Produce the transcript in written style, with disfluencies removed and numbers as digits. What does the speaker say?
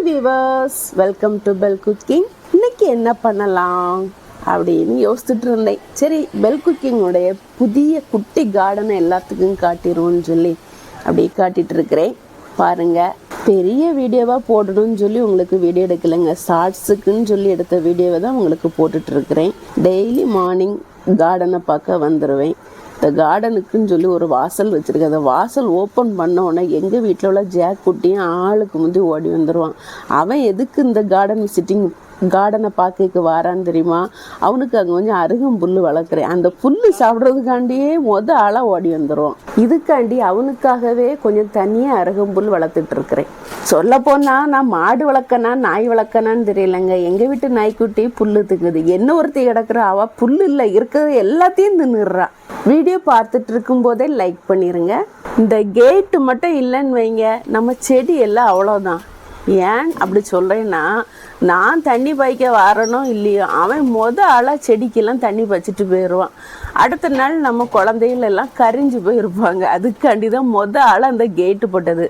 Viewers, welcome to bell cooking. இன்னைக்கு என்ன பண்ணலாம் அப்படின்னு யோசிச்சுட்டு இருந்தேன். சரி, பெல் குக்கிங்குடைய புதிய குட்டி கார்டனை எல்லாத்துக்கும் காட்டிடுவோன்னு சொல்லி அப்படியே காட்டிட்டு இருக்கிறேன். பாருங்க, பெரிய வீடியோவாக போடணும்னு சொல்லி உங்களுக்கு வீடியோ எடுக்கலைங்க. ஷார்ட்ஸுக்குன்னு சொல்லி எடுத்த வீடியோவை தான் உங்களுக்கு போட்டுட்டு இருக்கிறேன். டெய்லி மார்னிங் கார்டனை பார்க்க வந்துடுவேன். இந்த கார்டனுக்குன்னு சொல்லி ஒரு வாசல் வச்சுருக்கேன். அந்த வாசல் ஓப்பன் பண்ண உடனே எங்கள் வீட்டில் உள்ள ஜாக் குட்டியும் ஆளுக்கு முந்தி ஓடி வந்துடுவான். அவன் எதுக்கு இந்த கார்டனை பார்க்க வாரான்னு தெரியுமா? அவனுக்கு அங்கே கொஞ்சம் அருகம்புல் வளர்க்குறேன். அந்த புல் சாப்பிட்றதுக்காண்டியே ஆளாக ஓடி வந்துடுவான். இதுக்காண்டி அவனுக்காகவே கொஞ்சம் தனியாக அருகம்புல் வளர்த்துட்டு இருக்கிறேன். சொல்லப்போனால் நான் மாடு வளர்க்கனா நாய் வளர்க்கனான்னு தெரியலைங்க. எங்கள் வீட்டு நாய்க்குட்டி புல் திங்குது. என்ன ஒருத்தி கிடக்குற, அவள் புல் இல்லை இருக்கிறது எல்லாத்தையும் தின்னுடுறா. வீடியோ பார்த்துட்டு இருக்கும்போதே லைக் பண்ணிடுங்க. இந்த கேட்டு மட்டும் இல்லைன்னு வைங்க, நம்ம செடி எல்லாம் அவ்வளோதான். ஏன் அப்படி சொல்கிறேன்னா, நான் தண்ணி பாய்க்க வரனோ இல்லையோ, அவன் ஆளாக செடிக்கெல்லாம் தண்ணி பாய்ச்சிட்டு போயிடுவான். அடுத்த நாள் நம்ம குழந்தைகள் எல்லாம் கரிஞ்சு போயிருப்பாங்க. அதுக்காண்டி தான் ஆளாக அந்த கேட்டு போட்டது.